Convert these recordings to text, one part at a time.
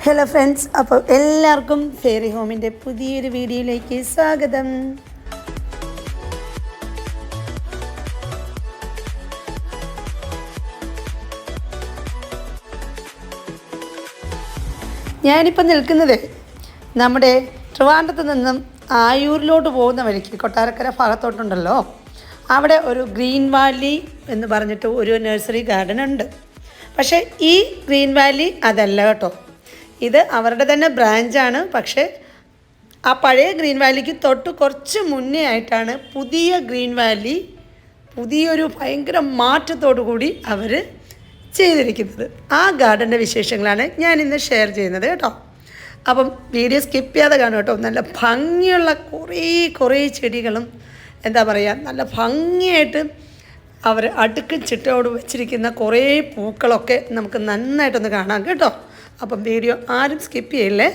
Hello friends, അപ്പോൾ എല്ലാവർക്കും fairy ഹോമിൻ്റെ പുതിയൊരു വീഡിയോയിലേക്ക് സ്വാഗതം. ഞാനിപ്പോൾ നിൽക്കുന്നത് നമ്മുടെ ട്രിവാൻഡ്രത്ത് നിന്നും ആയൂരിലോട്ട് പോകുന്ന വഴിക്ക് കൊട്ടാരക്കര ഭാഗത്തോട്ടുണ്ടല്ലോ, അവിടെ ഒരു ഗ്രീൻ വാലി എന്ന് പറഞ്ഞിട്ട് ഒരു നഴ്സറി ഗാർഡൻ ഉണ്ട്. പക്ഷേ ഈ ഗ്രീൻ വാലി അതല്ല കേട്ടോ, ഇത് അവരുടെ തന്നെ ബ്രാഞ്ചാണ്. പക്ഷേ ആ പഴയ ഗ്രീൻ വാലിക്ക് തൊട്ട് കുറച്ച് മുന്നേ ആയിട്ടാണ് പുതിയ ഗ്രീൻ വാലി പുതിയൊരു ഭയങ്കര മാറ്റത്തോടു കൂടി അവർ ചെയ്തിരിക്കുന്നത്. ആ ഗാർഡൻ്റെ വിശേഷങ്ങളാണ് ഞാൻ ഇന്ന് ഷെയർ ചെയ്യുന്നത് കേട്ടോ. അപ്പം വീഡിയോ സ്കിപ്പ് ചെയ്യാതെ കാണും കേട്ടോ. നല്ല ഭംഗിയുള്ള കുറേ ചെടികളും എന്താ പറയുക, നല്ല ഭംഗിയായിട്ട് അവർ അടുക്കും ചിട്ടയോട് വെച്ചിരിക്കുന്ന കുറേ പൂക്കളൊക്കെ നമുക്ക് നന്നായിട്ടൊന്ന് കാണാം കേട്ടോ. അപ്പം വീഡിയോ ആരും സ്കിപ്പ് ചെയ്യില്ലേ.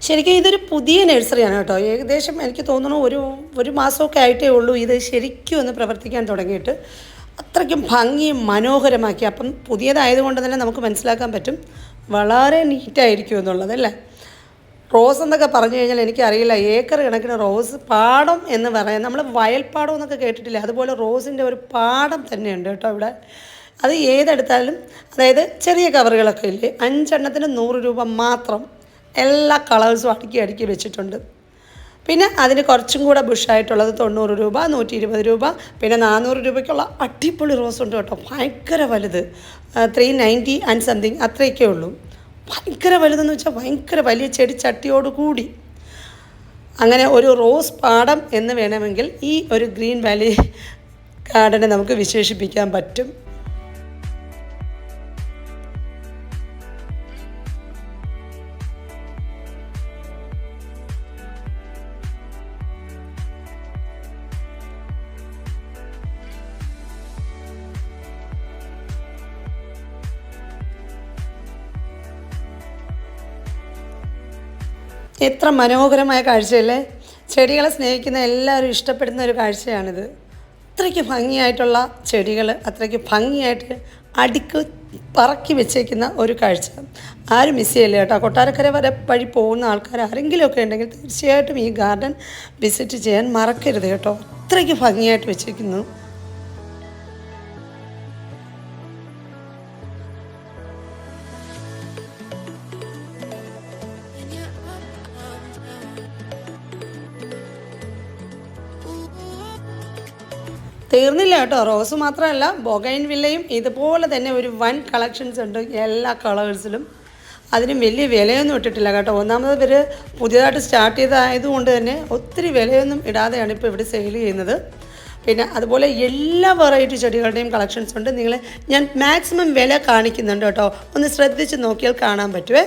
ശരിക്കും ഇതൊരു പുതിയ നഴ്സറിയാണ് കേട്ടോ. ഏകദേശം എനിക്ക് തോന്നുന്നു ഒരു മാസമൊക്കെ ആയിട്ടേ ഉള്ളൂ ഇത് ശരിക്കും ഒന്ന് പ്രവർത്തിക്കാൻ തുടങ്ങിയിട്ട്. അത്രയ്ക്കും ഭംഗിയും മനോഹരമാക്കി. അപ്പം പുതിയതായതുകൊണ്ട് തന്നെ നമുക്ക് മനസ്സിലാക്കാൻ പറ്റും വളരെ നീറ്റായിരിക്കും എന്നുള്ളതല്ലേ. റോസ് എന്നൊക്കെ പറഞ്ഞു കഴിഞ്ഞാൽ എനിക്കറിയില്ല, ഏക്കർ കണക്കിന് റോസ് പാടം എന്ന് പറയാം. നമ്മൾ വയൽപ്പാടം എന്നൊക്കെ കേട്ടിട്ടില്ല, അതുപോലെ റോസിൻ്റെ ഒരു പാടം തന്നെയുണ്ട് കേട്ടോ ഇവിടെ. അത് ഏതെടുത്താലും, അതായത് ചെറിയ കവറുകളൊക്കെ ഇല്ലേ, 5 എണ്ണത്തിന് 100 രൂപ മാത്രം. എല്ലാ കളേഴ്സും അടുക്കി വെച്ചിട്ടുണ്ട്. പിന്നെ അതിന് കുറച്ചും കൂടെ ബുഷായിട്ടുള്ളത് 90 രൂപ, 120 രൂപ, പിന്നെ 400 രൂപയ്ക്കുള്ള അടിപൊളി റോസ് ഉണ്ട് കേട്ടോ. ഭയങ്കര വലുത് 390 ആൻഡ് സംതിങ് അത്രയൊക്കെ ഉള്ളൂ. ഭയങ്കര വലുതെന്ന് വെച്ചാൽ ഭയങ്കര വലിയ ചെടിച്ചട്ടിയോട് കൂടി. അങ്ങനെ ഒരു റോസ് പാടം എന്ന് വേണമെങ്കിൽ ഈ ഒരു ഗ്രീൻ വാലി ഗാർഡനെ നമുക്ക് വിശേഷിപ്പിക്കാൻ പറ്റും. എത്ര മനോഹരമായ കാഴ്ചയല്ലേ. ചെടികളെ സ്നേഹിക്കുന്ന എല്ലാവരും ഇഷ്ടപ്പെടുന്ന ഒരു കാഴ്ചയാണിത്. അത്രയ്ക്ക് ഭംഗിയായിട്ടുള്ള ചെടികൾ, അത്രയ്ക്ക് ഭംഗിയായിട്ട് പറക്കി വെച്ചേക്കുന്ന ഒരു കാഴ്ച. ആരും മിസ് ചെയ്യില്ല കേട്ടോ. കൊട്ടാരക്കര വഴി പോകുന്ന ആൾക്കാർ ആരെങ്കിലുമൊക്കെ ഉണ്ടെങ്കിൽ തീർച്ചയായിട്ടും ഈ ഗാർഡൻ വിസിറ്റ് ചെയ്യാൻ മറക്കരുത് കേട്ടോ. അത്രയ്ക്ക് ഭംഗിയായിട്ട് വെച്ചിരിക്കുന്നു. തീർന്നില്ല കേട്ടോ. റോസ് മാത്രമല്ല, ബൊഗൈൻ വില്ലയും ഇതുപോലെ തന്നെ ഒരു വൻ കളക്ഷൻസ് ഉണ്ട് എല്ലാ കളേഴ്സിലും. അതിനും വലിയ വിലയൊന്നും ഇട്ടിട്ടില്ല കേട്ടോ. ഒന്നാമത് ഇവർ പുതിയതായിട്ട് സ്റ്റാർട്ട് ചെയ്തതായതുകൊണ്ട് തന്നെ ഒത്തിരി വിലയൊന്നും ഇടാതെയാണ് ഇപ്പോൾ ഇവിടെ സെയിൽ ചെയ്യുന്നത്. പിന്നെ അതുപോലെ എല്ലാ വെറൈറ്റി ചെടികളുടെയും കളക്ഷൻസ് ഉണ്ട്. ഞാൻ മാക്സിമം വില കാണിക്കുന്നുണ്ട് കേട്ടോ. ഒന്ന് ശ്രദ്ധിച്ച് നോക്കിയാൽ കാണാൻ പറ്റുമേ.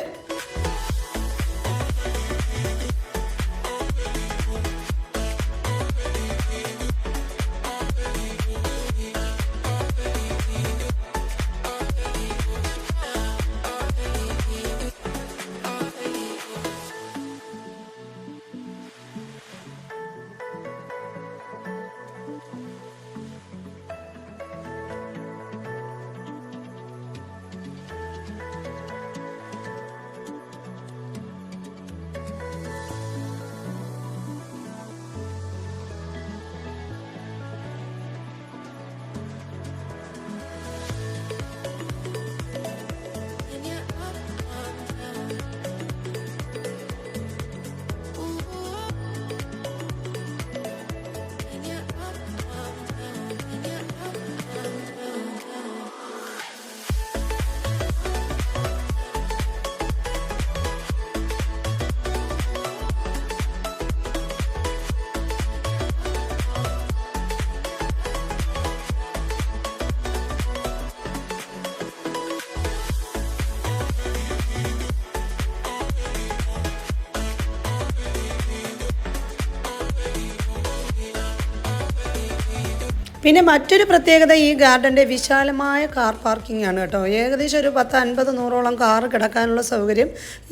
പിന്നെ മറ്റൊരു പ്രത്യേകത ഈ ഗാർഡൻ്റെ വിശാലമായ കാർ പാർക്കിംഗ് ആണ് കേട്ടോ. ഏകദേശം ഒരു 10-50-100ഓളം കാർ കിടക്കാനുള്ള സൗകര്യം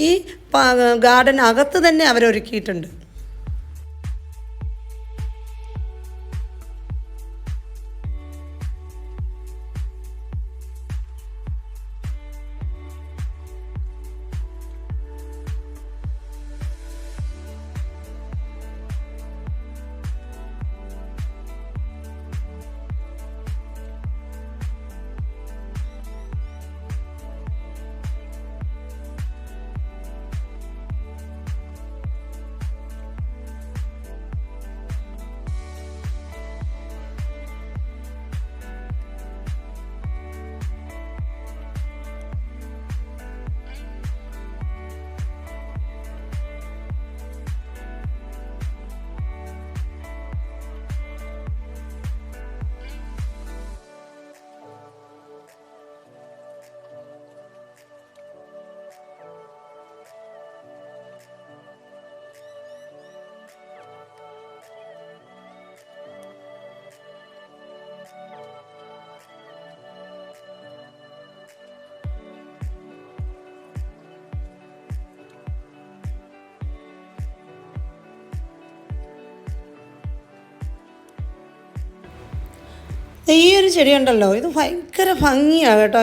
ഈ ഗാർഡൻ അകത്ത് തന്നെ അവരൊരുക്കിയിട്ടുണ്ട്. ഈ ഒരു ചെടിയുണ്ടല്ലോ, ഇത് ഭയങ്കര ഭംഗിയാണ് കേട്ടോ.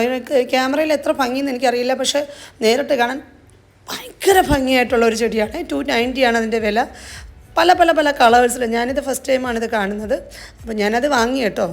ക്യാമറയിൽ എത്ര ഭംഗിയെന്ന് എനിക്കറിയില്ല, പക്ഷേ നേരിട്ട് കാണാൻ ഭയങ്കര ഭംഗിയായിട്ടുള്ള ഒരു ചെടിയാണ്. 290 ആണ് അതിൻ്റെ വില. പല പല പല കളേഴ്സിൽ. ഞാനിത് ഫസ്റ്റ് ടൈമാണിത് കാണുന്നത്. അപ്പോൾ ഞാനത് വാങ്ങി കേട്ടോ.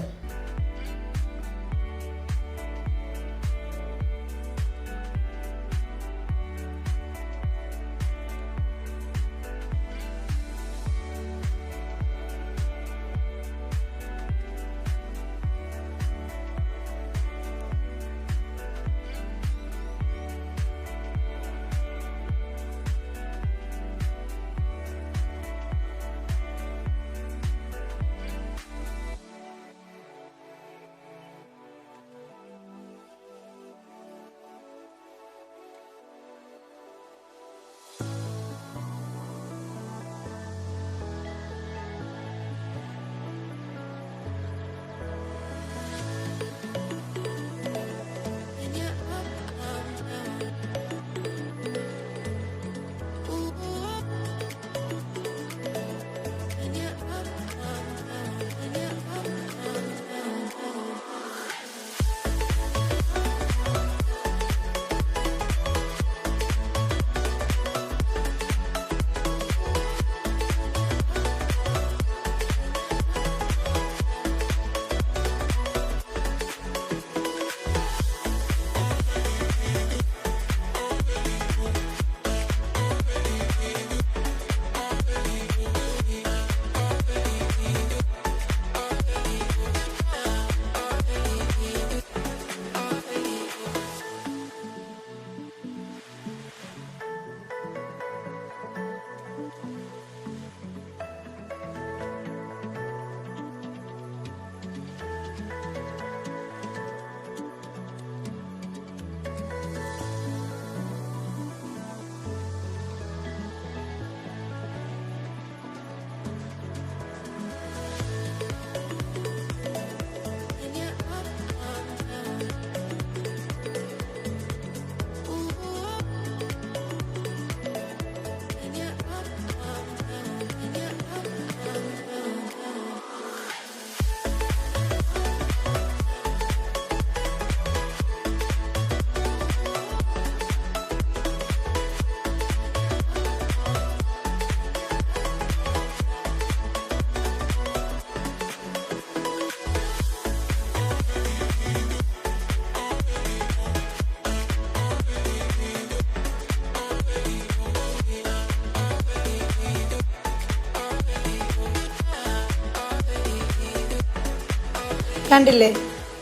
കണ്ടില്ലേ,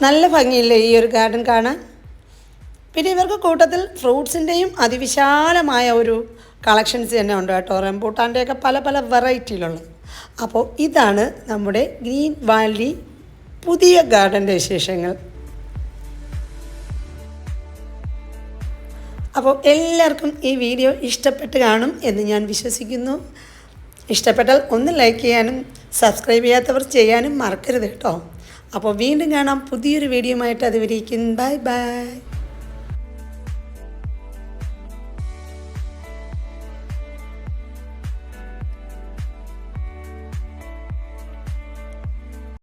നല്ല ഭംഗിയില്ലേ ഈ ഒരു ഗാർഡൻ കാണാൻ. പിന്നെ ഇവർക്ക് കൂട്ടത്തിൽ ഫ്രൂട്ട്സിൻ്റെയും അതിവിശാലമായ ഒരു കളക്ഷൻസ് തന്നെ ഉണ്ട് കേട്ടോ. റംബൂട്ടാൻ്റെയൊക്കെ പല പല വെറൈറ്റിയിലുള്ളത്. അപ്പോൾ ഇതാണ് നമ്മുടെ ഗ്രീൻ വാലി പുതിയ ഗാർഡൻ്റെ വിശേഷങ്ങൾ. അപ്പോൾ എല്ലാവർക്കും ഈ വീഡിയോ ഇഷ്ടപ്പെട്ട് കാണും എന്ന് ഞാൻ വിശ്വസിക്കുന്നു. ഇഷ്ടപ്പെട്ടാൽ ഒന്ന് ലൈക്ക് ചെയ്യാനും സബ്സ്ക്രൈബ് ചെയ്യാത്തവർ ചെയ്യാനും മറക്കരുത് കേട്ടോ. അപ്പോൾ വീണ്ടും കാണാം പുതിയൊരു വീഡിയോ ആയിട്ട്. അതുവരേക്കും ബൈ ബൈ.